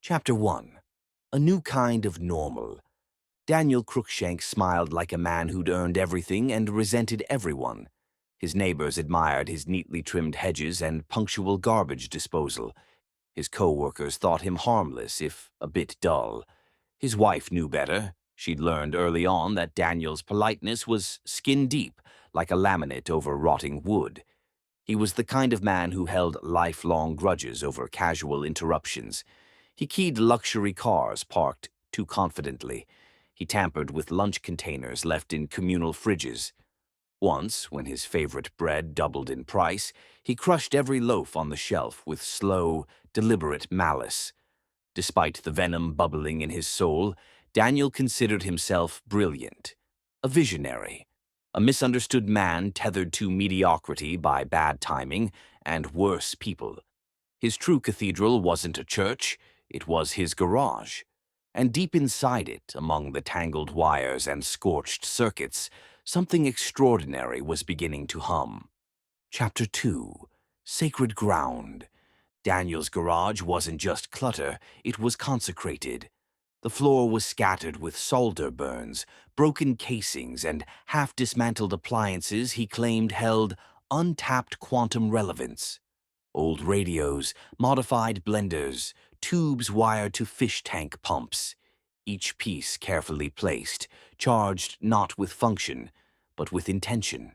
Chapter 1. A New Kind of Normal. Daniel Crookshank smiled like a man who'd earned everything and resented everyone. His neighbors admired his neatly trimmed hedges and punctual garbage disposal. His co-workers thought him harmless, if a bit dull. His wife knew better. She'd learned early on that Daniel's politeness was skin deep, like a laminate over rotting wood. He was the kind of man who held lifelong grudges over casual interruptions. He keyed luxury cars parked too confidently. He tampered with lunch containers left in communal fridges. Once, when his favorite bread doubled in price, he crushed every loaf on the shelf with slow, deliberate malice. Despite the venom bubbling in his soul, Daniel considered himself brilliant, a visionary, a misunderstood man tethered to mediocrity by bad timing and worse people. His true cathedral wasn't a church, it was his garage. And deep inside it, among the tangled wires and scorched circuits, something extraordinary was beginning to hum. Chapter 2. Sacred Ground. Daniel's garage wasn't just clutter, it was consecrated. The floor was scattered with solder burns, broken casings, and half-dismantled appliances he claimed held untapped quantum relevance. Old radios, modified blenders, tubes wired to fish tank pumps, each piece carefully placed, charged not with function, but with intention.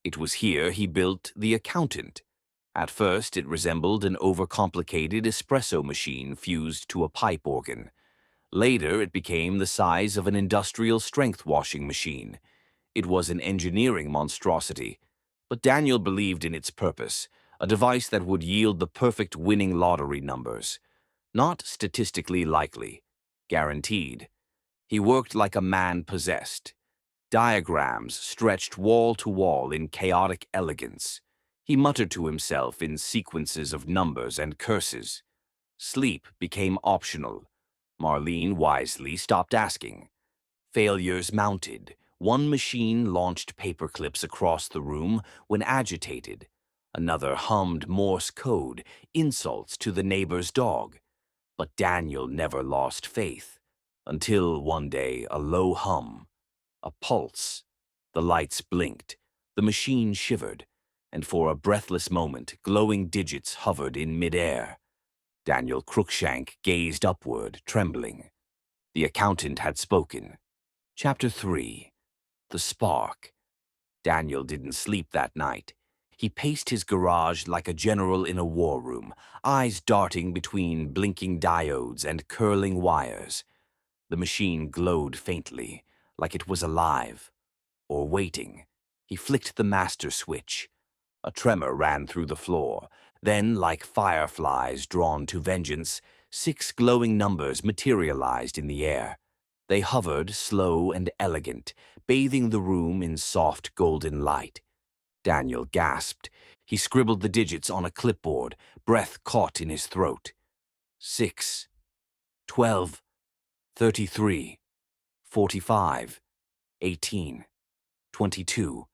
It was here he built the accountant. At first, it resembled an overcomplicated espresso machine fused to a pipe organ. Later, it became the size of an industrial-strength washing machine. It was an engineering monstrosity, but Daniel believed in its purpose, a device that would yield the perfect winning lottery numbers. Not statistically likely, guaranteed. He worked like a man possessed. Diagrams stretched wall to wall in chaotic elegance. He muttered to himself in sequences of numbers and curses. Sleep became optional. Marlene wisely stopped asking. Failures mounted. One machine launched paperclips across the room when agitated. Another hummed Morse code, insults to the neighbor's dog. But Daniel never lost faith, until one day a low hum, a pulse. The lights blinked, the machine shivered, and for a breathless moment glowing digits hovered in midair. Daniel Crookshank gazed upward, trembling. The accountant had spoken. Chapter 3. The Spark. Daniel didn't sleep that night. He paced his garage like a general in a war room, eyes darting between blinking diodes and curling wires. The machine glowed faintly, like it was alive, or waiting. He flicked the master switch. A tremor ran through the floor. Then, like fireflies drawn to vengeance, 6 glowing numbers materialized in the air. They hovered, slow and elegant, bathing the room in soft golden light. Daniel gasped. He scribbled the digits on a clipboard, breath caught in his throat. 6, 12, 33, 45, 18, 22.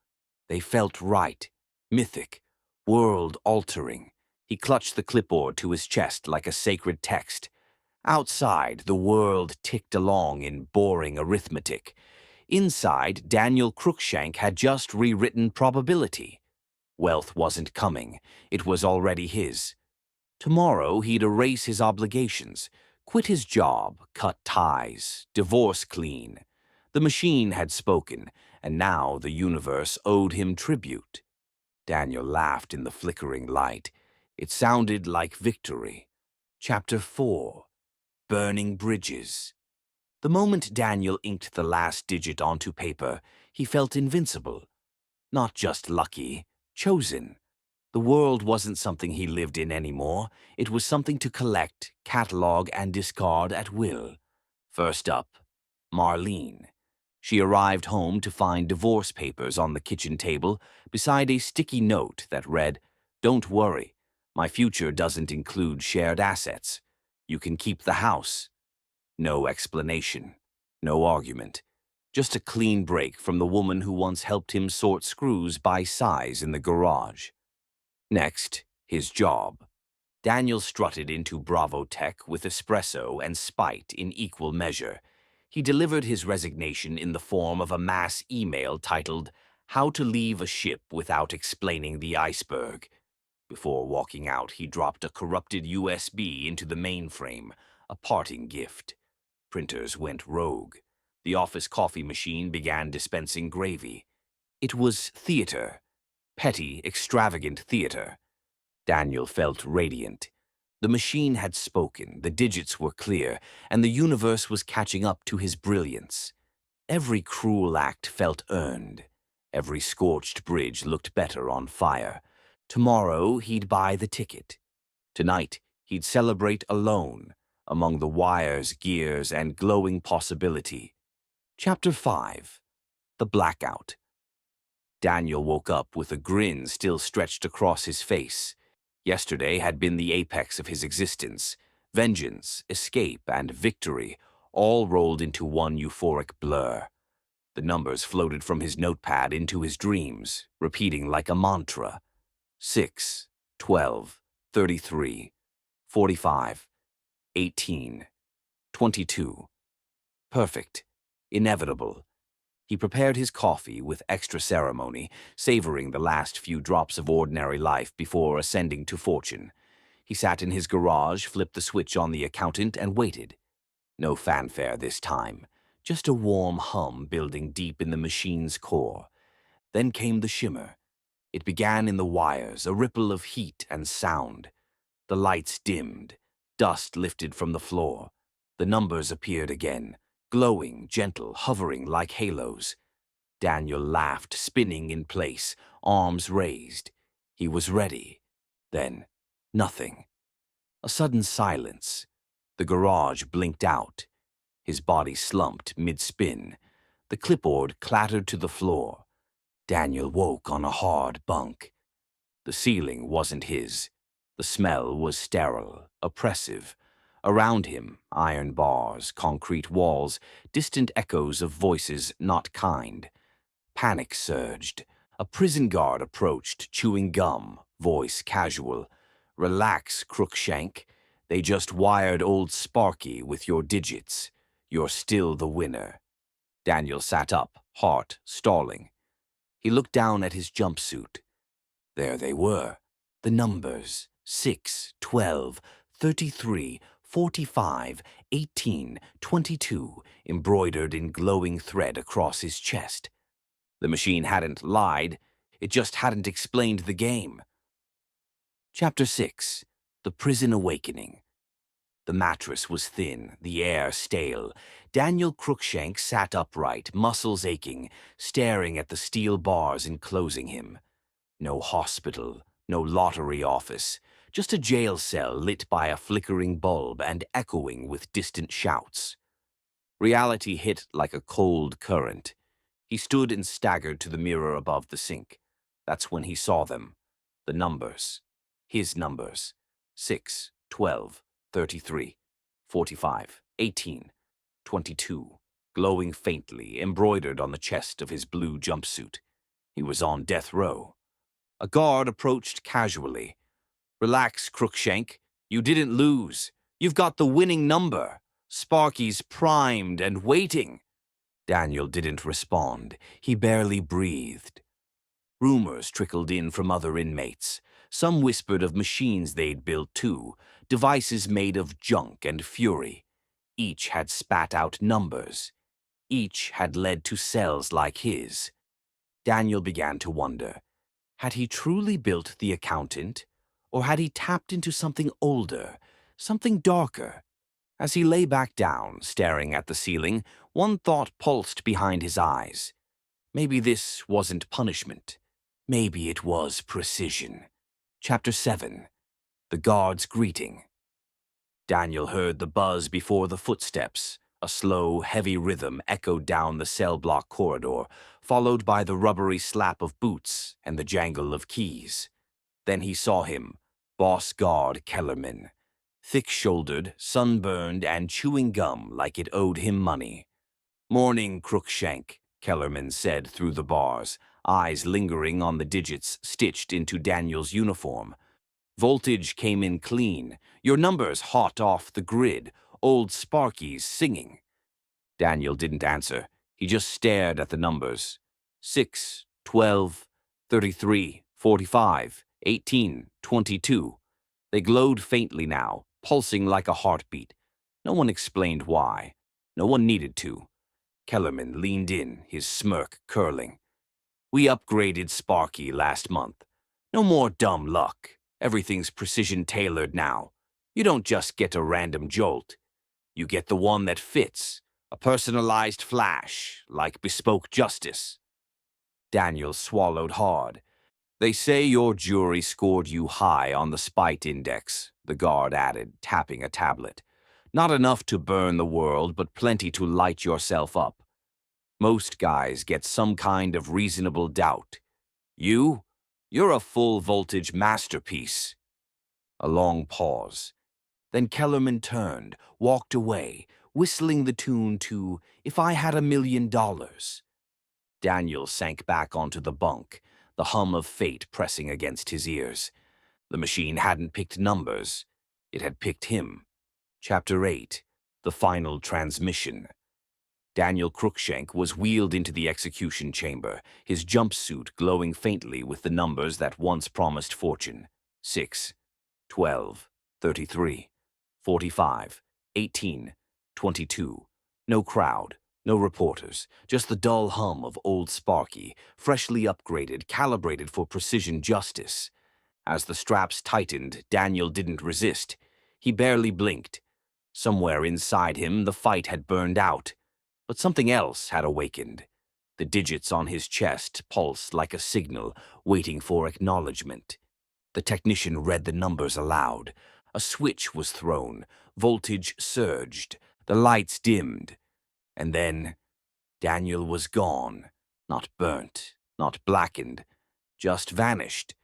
They felt right, mythic, world-altering. He clutched the clipboard to his chest like a sacred text. Outside, the world ticked along in boring arithmetic. Inside, Daniel Crookshank had just rewritten probability. Wealth wasn't coming. It was already his. Tomorrow, he'd erase his obligations, quit his job, cut ties, divorce clean. The machine had spoken, and now the universe owed him tribute. Daniel laughed in the flickering light. It sounded like victory. Chapter 4. Burning Bridges. The moment Daniel inked the last digit onto paper, he felt invincible. Not just lucky, chosen. The world wasn't something he lived in anymore. It was something to collect, catalog, and discard at will. First up, Marlene. She arrived home to find divorce papers on the kitchen table beside a sticky note that read, "Don't worry, my future doesn't include shared assets. You can keep the house." No explanation, no argument, just a clean break from the woman who once helped him sort screws by size in the garage. Next, his job. Daniel strutted into Bravo Tech with espresso and spite in equal measure. He delivered his resignation in the form of a mass email titled, "How to Leave a Ship Without Explaining the Iceberg." Before walking out, he dropped a corrupted USB into the mainframe, a parting gift. Printers went rogue. The office coffee machine began dispensing gravy. It was theater. Petty, extravagant theater. Daniel felt radiant. The machine had spoken, the digits were clear, and the universe was catching up to his brilliance. Every cruel act felt earned. Every scorched bridge looked better on fire. Tomorrow he'd buy the ticket. Tonight he'd celebrate alone, among the wires, gears, and glowing possibility. Chapter 5. The Blackout. Daniel woke up with a grin still stretched across his face. Yesterday had been the apex of his existence. Vengeance, escape, and victory, all rolled into one euphoric blur. The numbers floated from his notepad into his dreams, repeating like a mantra. 6, 12, 33, 45, 18, 22. Perfect. Inevitable. He prepared his coffee with extra ceremony, savoring the last few drops of ordinary life before ascending to fortune. He sat in his garage, flipped the switch on the accountant, and waited. No fanfare this time, just a warm hum building deep in the machine's core. Then came the shimmer. It began in the wires, a ripple of heat and sound. The lights dimmed, dust lifted from the floor. The numbers appeared again, glowing, gentle, hovering like halos. Daniel laughed, spinning in place, arms raised. He was ready. Then, nothing. A sudden silence. The garage blinked out. His body slumped mid-spin. The clipboard clattered to the floor. Daniel woke on a hard bunk. The ceiling wasn't his. The smell was sterile, oppressive. Around him, iron bars, concrete walls, distant echoes of voices not kind. Panic surged. A prison guard approached, chewing gum, voice casual. "Relax, Crookshank. They just wired old Sparky with your digits. You're still the winner." Daniel sat up, heart stalling. He looked down at his jumpsuit. There they were, the numbers: 6, 12, 33, 45, 18, 22, embroidered in glowing thread across his chest. The machine hadn't lied, it just hadn't explained the game. Chapter 6. The Prison Awakening. The mattress was thin, the air stale. Daniel Crookshank sat upright, muscles aching, staring at the steel bars enclosing him. No hospital, no lottery office, just a jail cell lit by a flickering bulb and echoing with distant shouts. Reality hit like a cold current. He stood and staggered to the mirror above the sink. That's when he saw them. The numbers. His numbers. 6, 12, 33, 45, 18, 22, glowing faintly, embroidered on the chest of his blue jumpsuit. He was on death row. A guard approached casually. "Relax, Crookshank. You didn't lose. You've got the winning number. Sparky's primed and waiting." Daniel didn't respond. He barely breathed. Rumors trickled in from other inmates. Some whispered of machines they'd built too, devices made of junk and fury. Each had spat out numbers. Each had led to cells like his. Daniel began to wonder. Had he truly built the accountant? Or had he tapped into something older, something darker? As he lay back down, staring at the ceiling, one thought pulsed behind his eyes. Maybe this wasn't punishment. Maybe it was precision. Chapter 7. The Guard's Greeting. Daniel heard the buzz before the footsteps. A slow, heavy rhythm echoed down the cell block corridor, followed by the rubbery slap of boots and the jangle of keys. Then he saw him, Boss Guard Kellerman. Thick-shouldered, sunburned, and chewing gum like it owed him money. "Morning, Crookshank," Kellerman said through the bars, eyes lingering on the digits stitched into Daniel's uniform. Voltage came in clean. Your numbers hot off the grid. Old Sparky's singing. Daniel didn't answer. He just stared at the numbers. 6, 12, 33, 45, 18, 22. They glowed faintly now, pulsing like a heartbeat. No one explained why. No one needed to. Kellerman leaned in, his smirk curling. We upgraded Sparky last month. No more dumb luck. Everything's precision-tailored now. You don't just get a random jolt. You get the one that fits. A personalized flash, like bespoke justice. Daniel swallowed hard. They say your jury scored you high on the spite index, the guard added, tapping a tablet. Not enough to burn the world, but plenty to light yourself up. Most guys get some kind of reasonable doubt. You're a full-voltage masterpiece. A long pause. Then Kellerman turned, walked away, whistling the tune to If I Had $1,000,000. Daniel sank back onto the bunk, the hum of fate pressing against his ears. The machine hadn't picked numbers. It had picked him. Chapter 8, The Final Transmission. Daniel Crookshank was wheeled into the execution chamber, his jumpsuit glowing faintly with the numbers that once promised fortune. 6, 12, 33, 45, 18, 22. No crowd, no reporters, just the dull hum of old Sparky, freshly upgraded, calibrated for precision justice. As the straps tightened, Daniel didn't resist. He barely blinked. Somewhere inside him, the fight had burned out. But something else had awakened. The digits on his chest pulsed like a signal, waiting for acknowledgement. The technician read the numbers aloud. A switch was thrown. Voltage surged. The lights dimmed. And then Daniel was gone. Not burnt, not blackened, just vanished.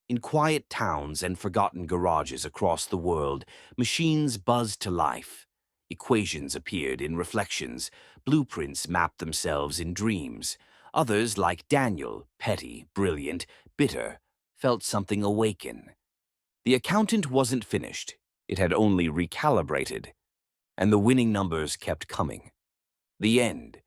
In quiet towns and forgotten garages across the world, machines buzzed to life. Equations appeared in reflections. Blueprints mapped themselves in dreams. Others, like Daniel, petty, brilliant, bitter, felt something awaken. The accountant wasn't finished. It had only recalibrated. And the winning numbers kept coming. The end.